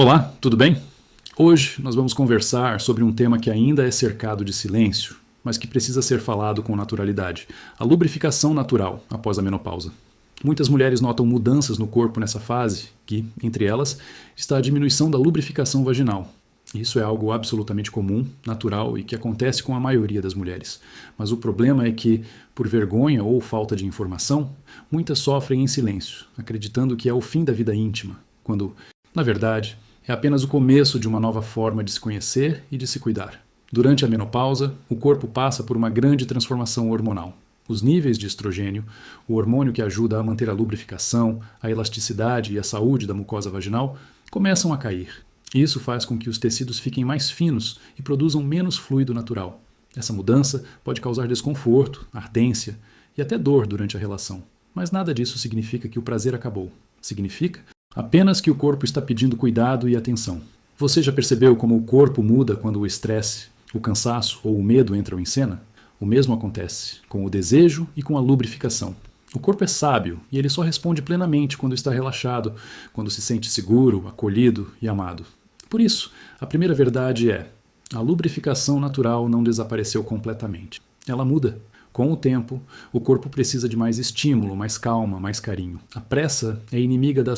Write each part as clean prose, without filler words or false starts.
Olá, tudo bem? Hoje nós vamos conversar sobre um tema que ainda é cercado de silêncio, mas que precisa ser falado com naturalidade: a lubrificação natural após a menopausa. Muitas mulheres notam mudanças no corpo nessa fase, que, entre elas, está a diminuição da lubrificação vaginal. Isso é algo absolutamente comum, natural e que acontece com a maioria das mulheres. Mas o problema é que, por vergonha ou falta de informação, muitas sofrem em silêncio, acreditando que é o fim da vida íntima, quando, na verdade, é apenas o começo de uma nova forma de se conhecer e de se cuidar. Durante a menopausa, o corpo passa por uma grande transformação hormonal. Os níveis de estrogênio, o hormônio que ajuda a manter a lubrificação, a elasticidade e a saúde da mucosa vaginal, começam a cair. Isso faz com que os tecidos fiquem mais finos e produzam menos fluido natural. Essa mudança pode causar desconforto, ardência e até dor durante a relação. Mas nada disso significa que o prazer acabou. Significa apenas que o corpo está pedindo cuidado e atenção. Você já percebeu como o corpo muda quando o estresse, o cansaço ou o medo entram em cena? O mesmo acontece com o desejo e com a lubrificação. O corpo é sábio e ele só responde plenamente quando está relaxado, quando se sente seguro, acolhido e amado. Por isso, a primeira verdade é: a lubrificação natural não desapareceu completamente. Ela muda. Com o tempo, o corpo precisa de mais estímulo, mais calma, mais carinho. A pressa é inimiga da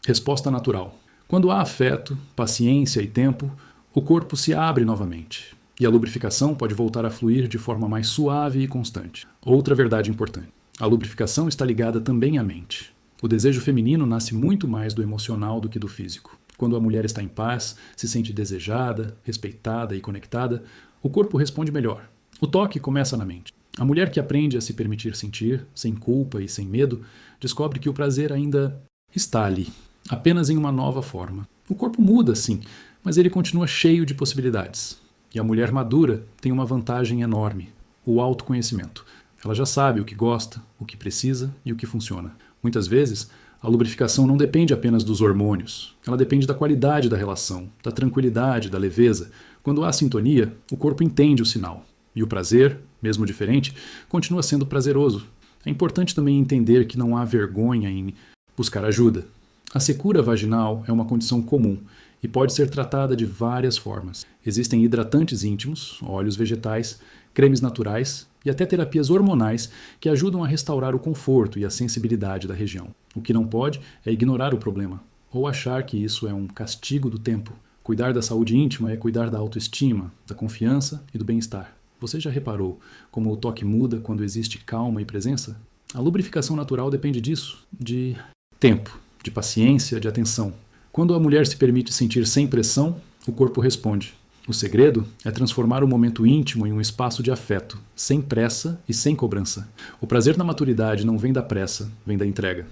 resposta natural. Quando há afeto, paciência e tempo, o corpo se abre novamente. E a lubrificação pode voltar a fluir de forma mais suave e constante. Outra verdade importante: a lubrificação está ligada também à mente. O desejo feminino nasce muito mais do emocional do que do físico. Quando a mulher está em paz, se sente desejada, respeitada e conectada, o corpo responde melhor. O toque começa na mente. A mulher que aprende a se permitir sentir, sem culpa e sem medo, descobre que o prazer ainda está ali, apenas em uma nova forma. O corpo muda, sim, mas ele continua cheio de possibilidades. E a mulher madura tem uma vantagem enorme: o autoconhecimento. Ela já sabe o que gosta, o que precisa e o que funciona. Muitas vezes, a lubrificação não depende apenas dos hormônios. Ela depende da qualidade da relação, da tranquilidade, da leveza. Quando há sintonia, o corpo entende o sinal. E o prazer, mesmo diferente, continua sendo prazeroso. É importante também entender que não há vergonha em buscar ajuda. A secura vaginal é uma condição comum e pode ser tratada de várias formas. Existem hidratantes íntimos, óleos vegetais, cremes naturais e até terapias hormonais que ajudam a restaurar o conforto e a sensibilidade da região. O que não pode é ignorar o problema ou achar que isso é um castigo do tempo. Cuidar da saúde íntima é cuidar da autoestima, da confiança e do bem-estar. Você já reparou como o toque muda quando existe calma e presença? A lubrificação natural depende disso, de tempo, de paciência, de atenção. Quando a mulher se permite sentir sem pressão, o corpo responde. O segredo é transformar o momento íntimo em um espaço de afeto, sem pressa e sem cobrança. O prazer na maturidade não vem da pressa, vem da entrega.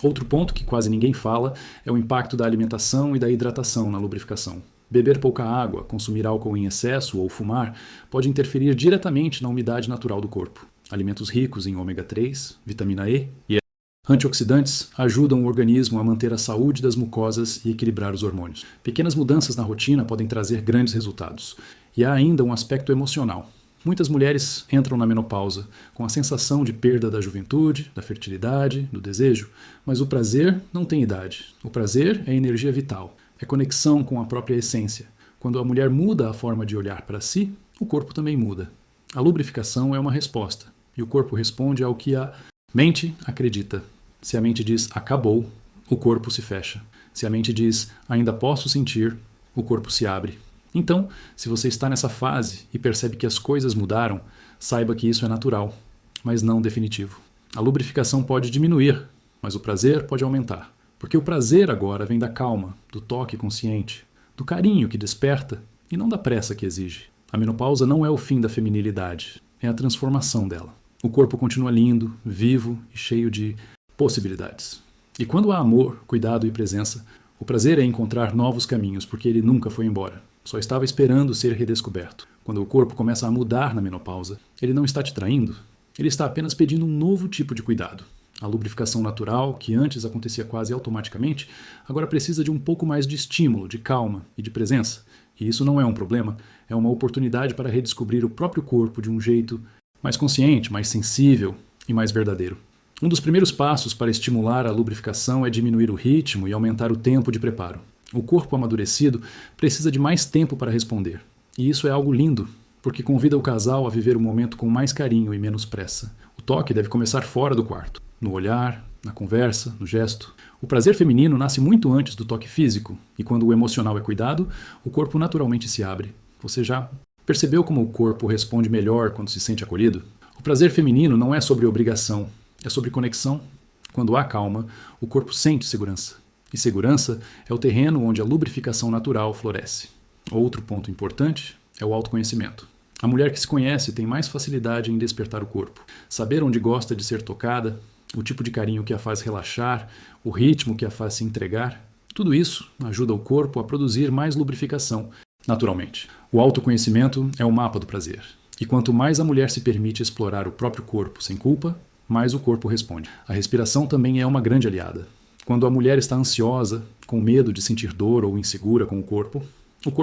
Outro ponto que quase ninguém fala é o impacto da alimentação e da hidratação na lubrificação. Beber pouca água, consumir álcool em excesso ou fumar pode interferir diretamente na umidade natural do corpo. Alimentos ricos em ômega 3, vitamina E e antioxidantes ajudam o organismo a manter a saúde das mucosas e equilibrar os hormônios. Pequenas mudanças na rotina podem trazer grandes resultados. E há ainda um aspecto emocional. Muitas mulheres entram na menopausa com a sensação de perda da juventude, da fertilidade, do desejo, mas o prazer não tem idade. O prazer é energia vital. É conexão com a própria essência. Quando a mulher muda a forma de olhar para si, o corpo também muda. A lubrificação é uma resposta, e o corpo responde ao que a mente acredita. Se a mente diz acabou, o corpo se fecha. Se a mente diz ainda posso sentir, o corpo se abre. Então, se você está nessa fase e percebe que as coisas mudaram, saiba que isso é natural, mas não definitivo. A lubrificação pode diminuir, mas o prazer pode aumentar. Porque o prazer agora vem da calma, do toque consciente, do carinho que desperta e não da pressa que exige. A menopausa não é o fim da feminilidade, é a transformação dela. O corpo continua lindo, vivo e cheio de possibilidades. E quando há amor, cuidado e presença, o prazer é encontrar novos caminhos, porque ele nunca foi embora. Só estava esperando ser redescoberto. Quando o corpo começa a mudar na menopausa, ele não está te traindo, ele está apenas pedindo um novo tipo de cuidado. A lubrificação natural, que antes acontecia quase automaticamente, agora precisa de um pouco mais de estímulo, de calma e de presença. E isso não é um problema, é uma oportunidade para redescobrir o próprio corpo de um jeito mais consciente, mais sensível e mais verdadeiro. Um dos primeiros passos para estimular a lubrificação é diminuir o ritmo e aumentar o tempo de preparo. O corpo amadurecido precisa de mais tempo para responder. E isso é algo lindo, porque convida o casal a viver o momento com mais carinho e menos pressa. O toque deve começar fora do quarto, no olhar, na conversa, no gesto. O prazer feminino nasce muito antes do toque físico, e quando o emocional é cuidado, o corpo naturalmente se abre. Você já percebeu como o corpo responde melhor quando se sente acolhido? O prazer feminino não é sobre obrigação, é sobre conexão. Quando há calma, o corpo sente segurança. E segurança é o terreno onde a lubrificação natural floresce. Outro ponto importante é o autoconhecimento. A mulher que se conhece tem mais facilidade em despertar o corpo. Saber onde gosta de ser tocada, o tipo de carinho que a faz relaxar, o ritmo que a faz se entregar, tudo isso ajuda o corpo a produzir mais lubrificação, naturalmente. O autoconhecimento é o mapa do prazer. E quanto mais a mulher se permite explorar o próprio corpo sem culpa, mais o corpo responde. A respiração também é uma grande aliada. Quando a mulher está ansiosa, com medo de sentir dor ou insegura com o corpo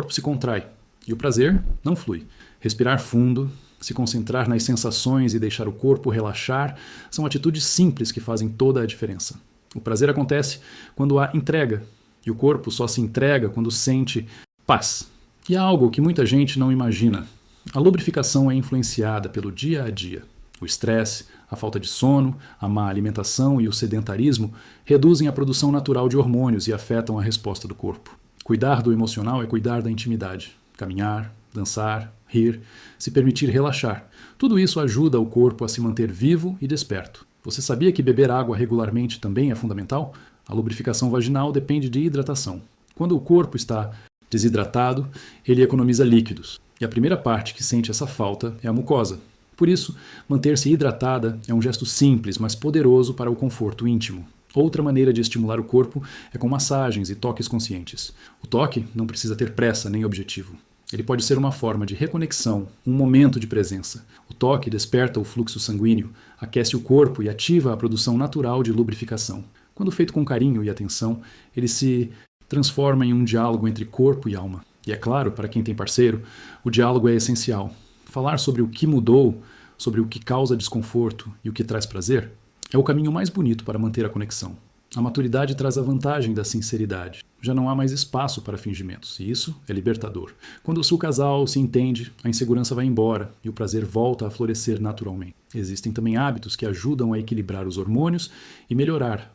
se contrai e o prazer não flui. Respirar fundo, se concentrar nas sensações e deixar o corpo relaxar são atitudes simples que fazem toda a diferença. O prazer acontece quando há entrega e o corpo só se entrega quando sente paz. E há algo que muita gente não imagina. A lubrificação é influenciada pelo dia a dia. O estresse, a falta de sono, a má alimentação e o sedentarismo reduzem a produção natural de hormônios e afetam a resposta do corpo. Cuidar do emocional é cuidar da intimidade. Caminhar, dançar, rir, se permitir relaxar. Tudo isso ajuda o corpo a se manter vivo e desperto. Você sabia que beber água regularmente também é fundamental? A lubrificação vaginal depende de hidratação. Quando o corpo está desidratado, ele economiza líquidos. E a primeira parte que sente essa falta é a mucosa. Por isso, manter-se hidratada é um gesto simples, mas poderoso para o conforto íntimo. Outra maneira de estimular o corpo é com massagens e toques conscientes. O toque não precisa ter pressa nem objetivo. Ele pode ser uma forma de reconexão, um momento de presença. O toque desperta o fluxo sanguíneo, aquece o corpo e ativa a produção natural de lubrificação. Quando feito com carinho e atenção, ele se transforma em um diálogo entre corpo e alma. E é claro, para quem tem parceiro, o diálogo é essencial. Falar sobre o que mudou, sobre o que causa desconforto e o que traz prazer, é o caminho mais bonito para manter a conexão. A maturidade traz a vantagem da sinceridade. Já não há mais espaço para fingimentos, e isso é libertador. Quando o seu casal se entende, a insegurança vai embora e o prazer volta a florescer naturalmente. Existem também hábitos que ajudam a equilibrar os hormônios e melhorar,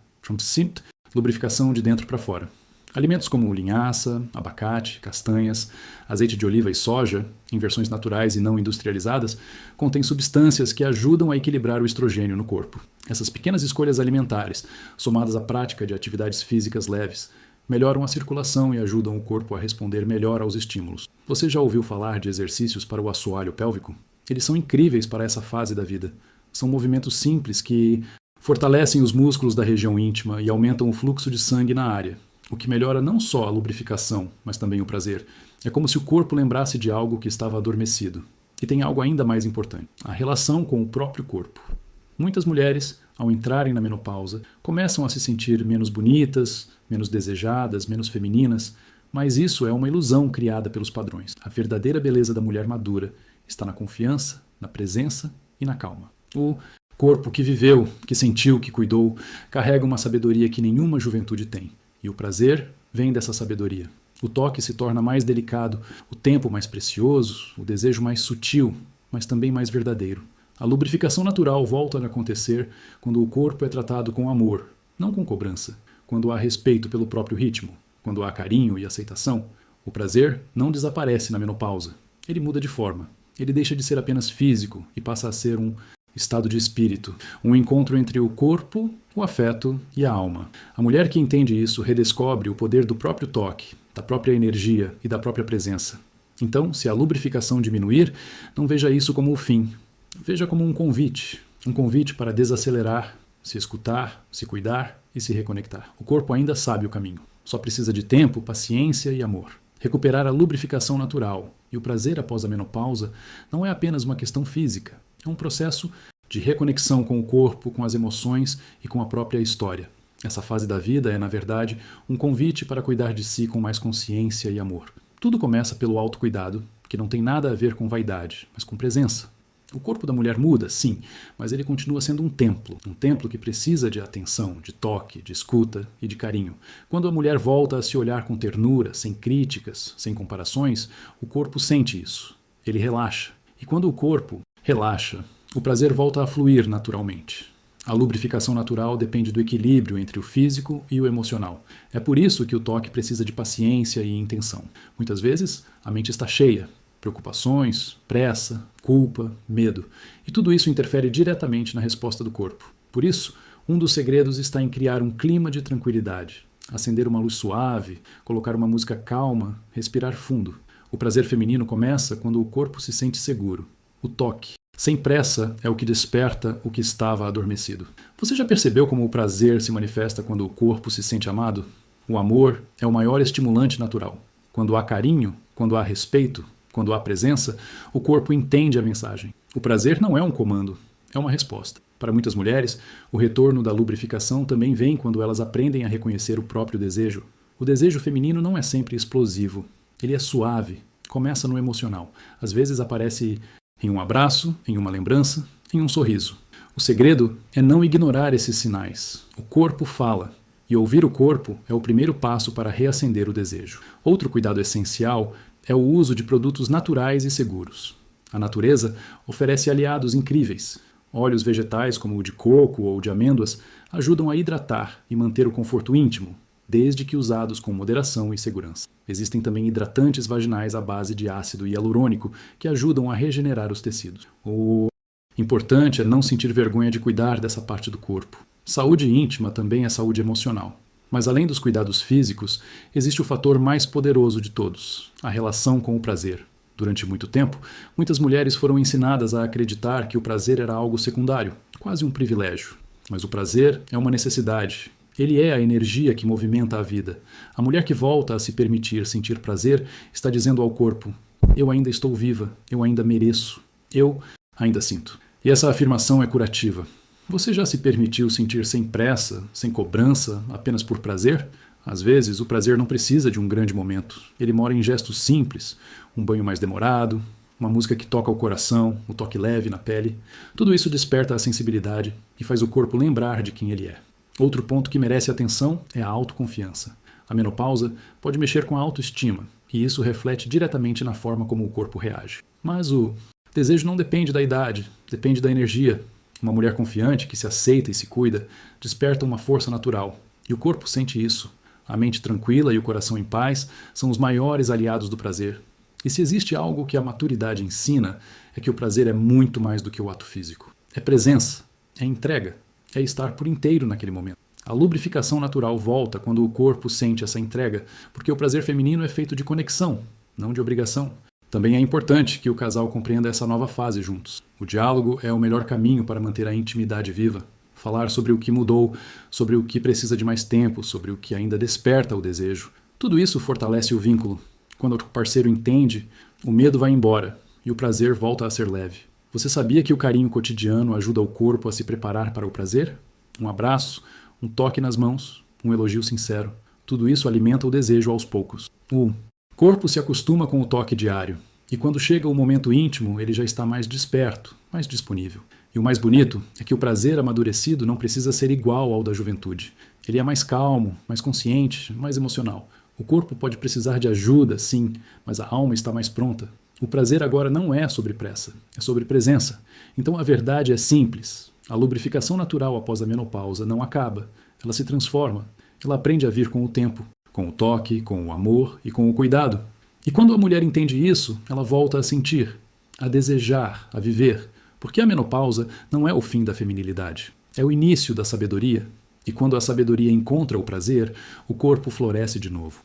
lubrificação de dentro para fora. Alimentos como linhaça, abacate, castanhas, azeite de oliva e soja, em versões naturais e não industrializadas, contêm substâncias que ajudam a equilibrar o estrogênio no corpo. Essas pequenas escolhas alimentares, somadas à prática de atividades físicas leves, melhoram a circulação e ajudam o corpo a responder melhor aos estímulos. Você já ouviu falar de exercícios para o assoalho pélvico? Eles são incríveis para essa fase da vida. São movimentos simples que fortalecem os músculos da região íntima e aumentam o fluxo de sangue na área, o que melhora não só a lubrificação, mas também o prazer. É como se o corpo lembrasse de algo que estava adormecido. E tem algo ainda mais importante: a relação com o próprio corpo. Muitas mulheres, ao entrarem na menopausa, começam a se sentir menos bonitas, menos desejadas, menos femininas, mas isso é uma ilusão criada pelos padrões. A verdadeira beleza da mulher madura está na confiança, na presença e na calma. O corpo que viveu, que sentiu, que cuidou, carrega uma sabedoria que nenhuma juventude tem. E o prazer vem dessa sabedoria. O toque se torna mais delicado, o tempo mais precioso, o desejo mais sutil, mas também mais verdadeiro. A lubrificação natural volta a acontecer quando o corpo é tratado com amor, não com cobrança. Quando há respeito pelo próprio ritmo, quando há carinho e aceitação. O prazer não desaparece na menopausa. Ele muda de forma. Ele deixa de ser apenas físico e passa a ser um estado de espírito, um encontro entre o corpo, o afeto e a alma. A mulher que entende isso redescobre o poder do próprio toque, da própria energia e da própria presença. Então, se a lubrificação diminuir, não veja isso como o fim. Veja como um convite para desacelerar, se escutar, se cuidar e se reconectar. O corpo ainda sabe o caminho. Só precisa de tempo, paciência e amor. Recuperar a lubrificação natural e o prazer após a menopausa não é apenas uma questão física. É um processo de reconexão com o corpo, com as emoções e com a própria história. Essa fase da vida é, na verdade, um convite para cuidar de si com mais consciência e amor. Tudo começa pelo autocuidado, que não tem nada a ver com vaidade, mas com presença. O corpo da mulher muda, sim, mas ele continua sendo um templo que precisa de atenção, de toque, de escuta e de carinho. Quando a mulher volta a se olhar com ternura, sem críticas, sem comparações, o corpo sente isso. Ele relaxa. E quando o corpo relaxa, o prazer volta a fluir naturalmente. A lubrificação natural depende do equilíbrio entre o físico e o emocional. É por isso que o toque precisa de paciência e intenção. Muitas vezes, a mente está cheia. Preocupações, pressa, culpa, medo. E tudo isso interfere diretamente na resposta do corpo. Por isso, um dos segredos está em criar um clima de tranquilidade. Acender uma luz suave, colocar uma música calma, respirar fundo. O prazer feminino começa quando o corpo se sente seguro. O toque, sem pressa, é o que desperta o que estava adormecido. Você já percebeu como o prazer se manifesta quando o corpo se sente amado? O amor é o maior estimulante natural. Quando há carinho, quando há respeito, quando há presença, o corpo entende a mensagem. O prazer não é um comando, é uma resposta. Para muitas mulheres, o retorno da lubrificação também vem quando elas aprendem a reconhecer o próprio desejo. O desejo feminino não é sempre explosivo. Ele é suave, começa no emocional. Às vezes aparece em um abraço, em uma lembrança, em um sorriso. O segredo é não ignorar esses sinais. O corpo fala, e ouvir o corpo é o primeiro passo para reacender o desejo. Outro cuidado essencial é o uso de produtos naturais e seguros. A natureza oferece aliados incríveis. Óleos vegetais como o de coco ou de amêndoas ajudam a hidratar e manter o conforto íntimo, desde que usados com moderação e segurança. Existem também hidratantes vaginais à base de ácido hialurônico que ajudam a regenerar os tecidos. O importante é não sentir vergonha de cuidar dessa parte do corpo. Saúde íntima também é saúde emocional. Mas além dos cuidados físicos, existe o fator mais poderoso de todos, a relação com o prazer. Durante muito tempo, muitas mulheres foram ensinadas a acreditar que o prazer era algo secundário, quase um privilégio. Mas o prazer é uma necessidade. Ele é a energia que movimenta a vida. A mulher que volta a se permitir sentir prazer está dizendo ao corpo: eu ainda estou viva, eu ainda mereço, eu ainda sinto. E essa afirmação é curativa. Você já se permitiu sentir sem pressa, sem cobrança, apenas por prazer? Às vezes, o prazer não precisa de um grande momento. Ele mora em gestos simples, um banho mais demorado, uma música que toca o coração, o toque leve na pele. Tudo isso desperta a sensibilidade e faz o corpo lembrar de quem ele é. Outro ponto que merece atenção é a autoconfiança. A menopausa pode mexer com a autoestima, e isso reflete diretamente na forma como o corpo reage. Mas o desejo não depende da idade, depende da energia. Uma mulher confiante, que se aceita e se cuida, desperta uma força natural. E o corpo sente isso. A mente tranquila e o coração em paz são os maiores aliados do prazer. E se existe algo que a maturidade ensina, é que o prazer é muito mais do que o ato físico. É presença, é entrega, é estar por inteiro naquele momento. A lubrificação natural volta quando o corpo sente essa entrega, porque o prazer feminino é feito de conexão, não de obrigação. Também é importante que o casal compreenda essa nova fase juntos. O diálogo é o melhor caminho para manter a intimidade viva. Falar sobre o que mudou, sobre o que precisa de mais tempo, sobre o que ainda desperta o desejo. Tudo isso fortalece o vínculo. Quando o parceiro entende, o medo vai embora e o prazer volta a ser leve. Você sabia que o carinho cotidiano ajuda o corpo a se preparar para o prazer? Um abraço, um toque nas mãos, um elogio sincero. Tudo isso alimenta o desejo aos poucos. O corpo se acostuma com o toque diário, e quando chega o momento íntimo, ele já está mais desperto, mais disponível. E o mais bonito é que o prazer amadurecido não precisa ser igual ao da juventude. Ele é mais calmo, mais consciente, mais emocional. O corpo pode precisar de ajuda, sim, mas a alma está mais pronta. O prazer agora não é sobre pressa, é sobre presença. Então a verdade é simples. A lubrificação natural após a menopausa não acaba, ela se transforma. Ela aprende a vir com o tempo, com o toque, com o amor e com o cuidado. E quando a mulher entende isso, ela volta a sentir, a desejar, a viver. Porque a menopausa não é o fim da feminilidade, é o início da sabedoria. E quando a sabedoria encontra o prazer, o corpo floresce de novo.